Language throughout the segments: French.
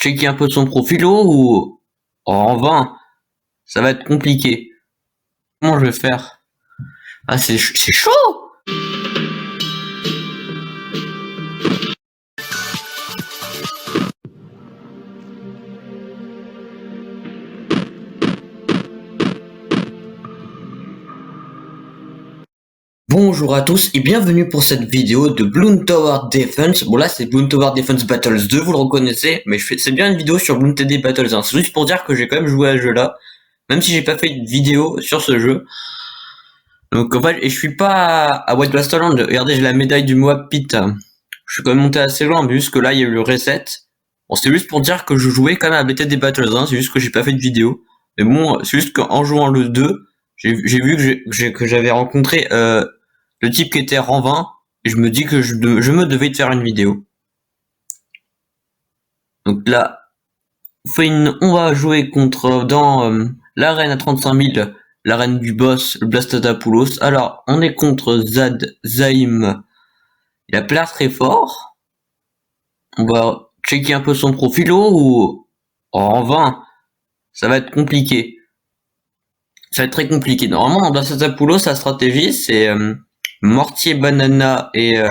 checker un peu son profilo ou en vain? Ça va être compliqué. Comment je vais faire? Ah, c'est chaud! Bonjour à tous et bienvenue pour cette vidéo de Bloons Tower Defense. Bon là c'est Bloons Tower Defense Battles 2, vous le reconnaissez, mais c'est bien une vidéo sur Bloons TD Battles 1. C'est juste pour dire que j'ai quand même joué à ce jeu là, même si j'ai pas fait une vidéo sur ce jeu. Donc en fait, et je suis pas à White Blasterland, regardez j'ai la médaille du Moab Pit. Je suis quand même monté assez loin, mais juste que là il y a eu le reset. Bon c'est juste pour dire que je jouais quand même à BTD Battles 1, c'est juste que j'ai pas fait de vidéo. Mais bon, c'est juste qu'en jouant le 2, j'ai vu que j'avais rencontré le type qui était rang 20, et je me dis que je me devais de faire une vidéo. Donc là, on va jouer contre dans l'arène à 35 000, l'arène du boss, le Blastadapoulos. Alors, on est contre Zad Zaim. Il a l'air très fort. On va checker un peu son profilo ou en vain. Ça va être compliqué. Ça va être très compliqué. Normalement, dans Blastadapoulos, sa stratégie, c'est mortier, banana et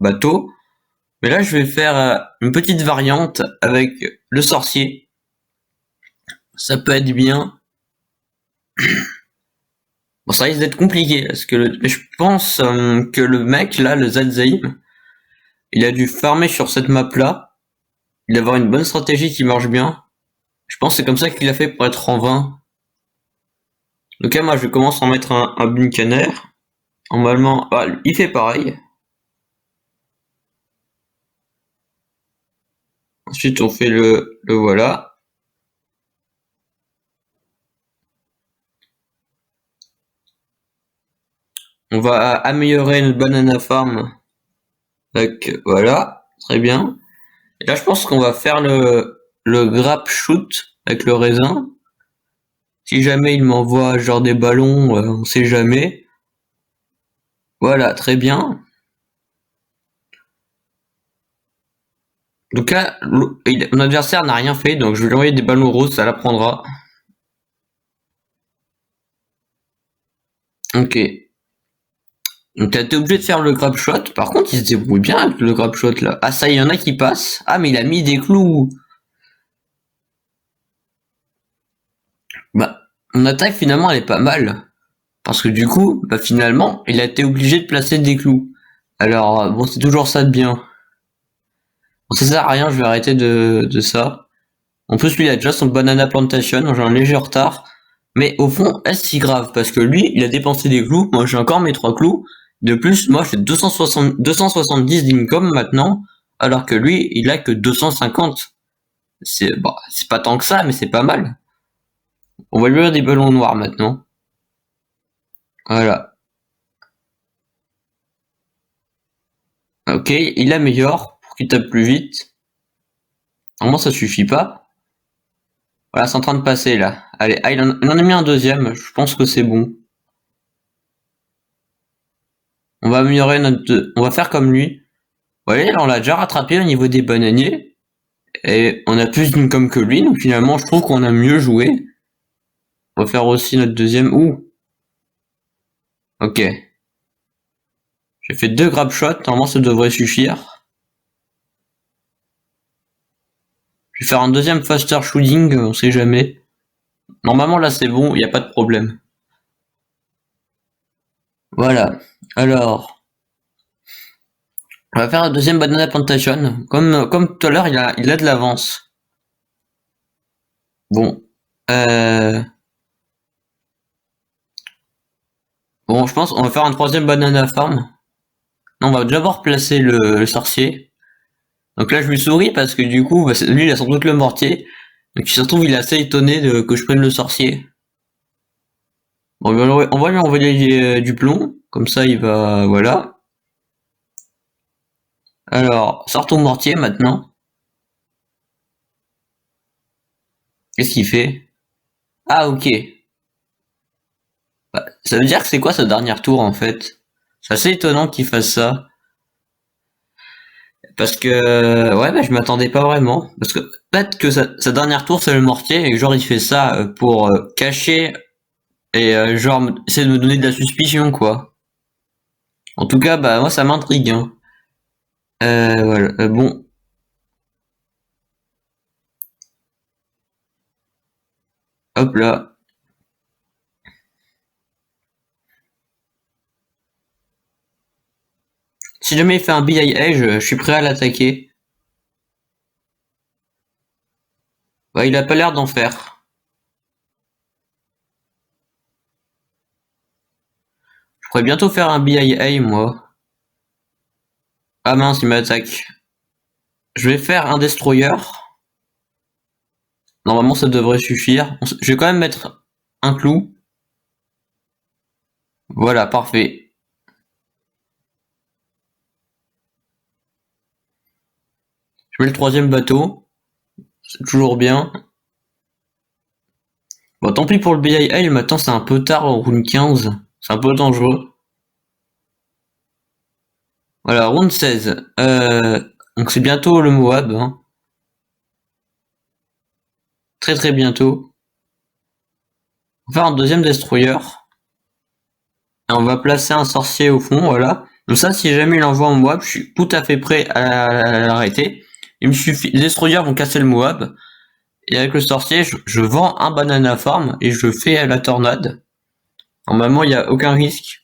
bateau. Mais là, je vais faire une petite variante avec le sorcier. Ça peut être bien. Bon, ça risque d'être compliqué, parce que je pense que le mec, là, le Zalzaïm, il a dû farmer sur cette map-là. Il doit avoir une bonne stratégie qui marche bien. Je pense que c'est comme ça qu'il a fait pour être en 20. Donc là, moi, je commence à en mettre un Buncaner. Normalement, il fait pareil. Ensuite, on fait le voilà. On va améliorer notre banana farm. Donc, voilà. Très bien. Et là, je pense qu'on va faire le grab shoot avec le raisin. Si jamais il m'envoie genre des ballons, on sait jamais. Voilà, très bien. Donc là, mon adversaire n'a rien fait, donc je vais lui envoyer des ballons roses, ça l'apprendra. Ok. Donc t'as été obligé de faire le grab shot. Par contre, il se débrouille bien avec le grab shot là. Ah ça, il y en a qui passent. Ah mais il a mis des clous. Bah, mon attaque finalement elle est pas mal. Parce que du coup, bah finalement, il a été obligé de placer des clous. Alors, bon, c'est toujours ça de bien. Bon, ça sert à rien, je vais arrêter de ça. En plus, lui, il a déjà son banana plantation, donc j'ai un léger retard. Mais au fond, est-ce si grave? Parce que lui, il a dépensé des clous, moi j'ai encore mes 3 clous. De plus, moi j'ai 270 d'income maintenant, alors que lui, il a que 250. C'est pas tant que ça, mais c'est pas mal. On va lui faire des ballons noirs maintenant. Voilà. Ok, il améliore pour qu'il tape plus vite. Normalement, ça suffit pas. Voilà, c'est en train de passer là. Allez, il en a mis un deuxième, je pense que c'est bon. On va améliorer on va faire comme lui. Vous voyez, là, on l'a déjà rattrapé au niveau des bananiers. Et on a plus d'income que lui, donc finalement, je trouve qu'on a mieux joué. On va faire aussi notre deuxième. Ouh. Ok. J'ai fait 2 grab shots, normalement ça devrait suffire. Je vais faire un deuxième faster shooting, on sait jamais. Normalement là c'est bon, il n'y a pas de problème. Voilà. Alors, on va faire un deuxième banana plantation. Comme tout à l'heure, il a de l'avance. Bon. Bon, je pense qu'on va faire un troisième banana farm. Non, on va d'abord placer le sorcier. Donc là, je lui souris parce que du coup, lui, il a sans doute le mortier. Donc, il se trouve, il est assez étonné que je prenne le sorcier. Bon, on va lui envoyer du plomb. Comme ça, il va... Voilà. Alors, sort ton mortier maintenant. Qu'est-ce qu'il fait? Ah, ok. Bah, ça veut dire que c'est quoi sa dernière tour, en fait? C'est assez étonnant qu'il fasse ça. Parce que, ouais, bah, je m'attendais pas vraiment. Parce que peut-être que sa dernière tour, c'est le mortier, et genre, il fait ça pour cacher et genre, essayer de me donner de la suspicion, quoi. En tout cas, bah, moi, ça m'intrigue, hein. Voilà, bon. Hop là. Si jamais il fait un BIA, je suis prêt à l'attaquer. Bah, il a pas l'air d'en faire. Je pourrais bientôt faire un BIA, moi. Ah mince, il m'attaque. Je vais faire un destroyer. Normalement, ça devrait suffire. Je vais quand même mettre un clou. Voilà, parfait. Je mets le troisième bateau. C'est toujours bien. Bon, tant pis pour le BIA, maintenant c'est un peu tard en round 15. C'est un peu dangereux. Voilà, round 16. Donc c'est bientôt le Moab. Hein. Très très bientôt. On va faire un deuxième destroyer. Et on va placer un sorcier au fond, voilà. Donc ça, si jamais il envoie un Moab, je suis tout à fait prêt à l'arrêter. Il me suffit, les destroyers vont casser le Moab. Et avec le sorcier, je vends un banana farm et je fais la tornade. Normalement, il n'y a aucun risque.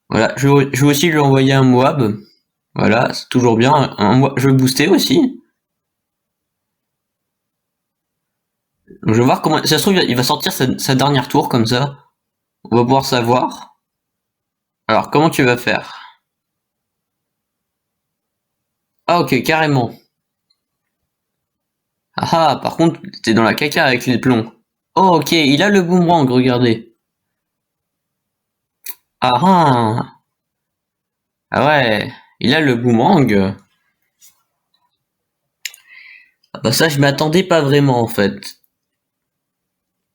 Voilà, je vais aussi lui envoyer un Moab. Voilà, c'est toujours bien. Je vais booster aussi. Donc, je vais voir comment... Ça se trouve, il va sortir sa dernière tour comme ça. On va pouvoir savoir. Alors, comment tu vas faire? Ah ok, carrément. Ah ah, par contre, t'es dans la caca avec les plombs. Oh ok, il a le boomerang, regardez. Ah ah. Ah ouais, il a le boomerang. Ah bah ça, je m'attendais pas vraiment en fait.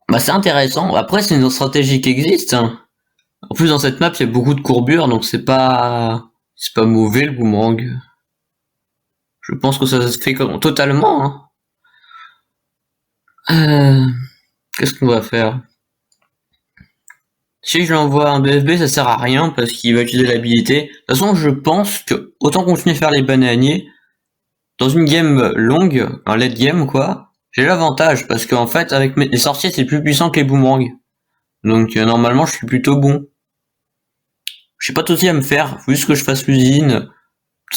Bah c'est intéressant. Après, c'est une stratégie qui existe. Hein. En plus, dans cette map, il y a beaucoup de courbures, donc c'est pas mauvais le boomerang. Je pense que ça se fait totalement. Hein. Qu'est-ce qu'on va faire? Si je lui envoie un BFB, ça sert à rien parce qu'il va utiliser l'habilité. De toute façon, je pense que autant continuer à faire les bananiers dans une game longue, un late game quoi. J'ai l'avantage parce qu'en fait, avec les sorciers, c'est plus puissant que les boomerangs. Donc normalement, je suis plutôt bon. Je sais pas tout à me faire, faut juste que je fasse l'usine.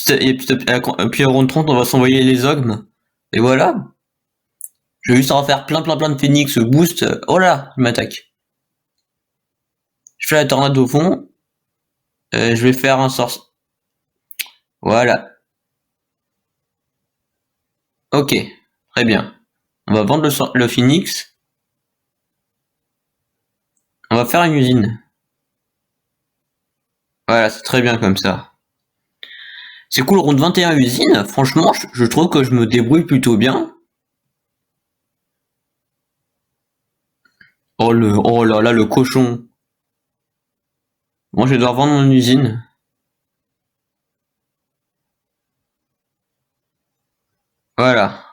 Et puis à round 30, on va s'envoyer les ogmes. Et voilà. Je vais juste en faire plein de phoenix boost. Oh là, il m'attaque. Je fais la tornade au fond. Je vais faire un sorcier. Voilà. Ok, très bien. On va vendre le phoenix. On va faire une usine. Voilà, c'est très bien comme ça. C'est cool, round 21 usine. Franchement, je trouve que je me débrouille plutôt bien. Oh là là, le cochon. Moi, je vais devoir vendre mon usine. Voilà.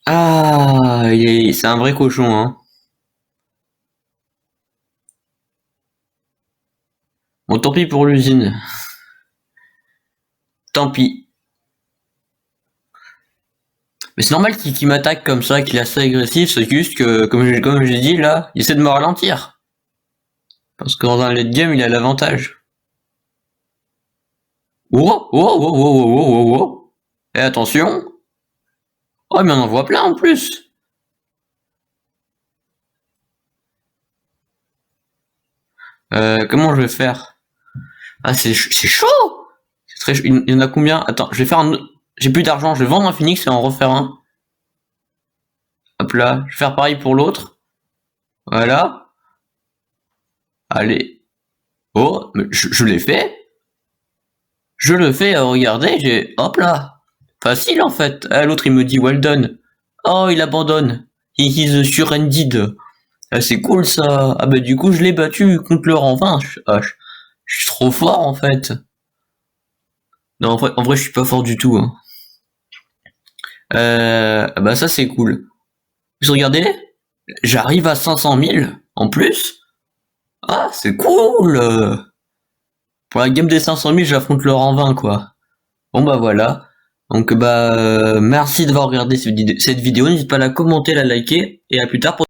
Ah, c'est un vrai cochon, hein. Bon, tant pis pour l'usine. Tant pis. Mais c'est normal qu'il m'attaque comme ça, qu'il est assez agressif, c'est juste que, comme j'ai dit là, il essaie de me ralentir. Parce que dans un late game, il a l'avantage. Oh, oh, oh, oh, oh, oh, oh, oh. Et attention. Oh, mais on en voit plein en plus. Comment je vais faire? Ah, c'est chaud. C'est très chaud. Il y en a combien? Attends, je vais faire un... J'ai plus d'argent, je vais vendre un phoenix et en refaire un. Hop là, je vais faire pareil pour l'autre. Voilà. Allez. Oh, mais je l'ai fait. Je le fais, regardez, j'ai... Hop là. Facile en fait. Ah, l'autre il me dit well done. Oh, il abandonne. He is surended. Ah, c'est cool ça. Ah bah du coup je l'ai battu contre le rang 20. Je suis trop fort en fait. Non en vrai je suis pas fort du tout. Hein. Ah bah ça c'est cool. Vous regardez, j'arrive à 500 000 en plus. Ah c'est cool. Pour la game des 500 000 j'affronte le rang 20 quoi. Bon bah voilà. Donc bah merci d'avoir regardé cette vidéo. N'hésitez pas à la commenter, la liker et à plus tard pour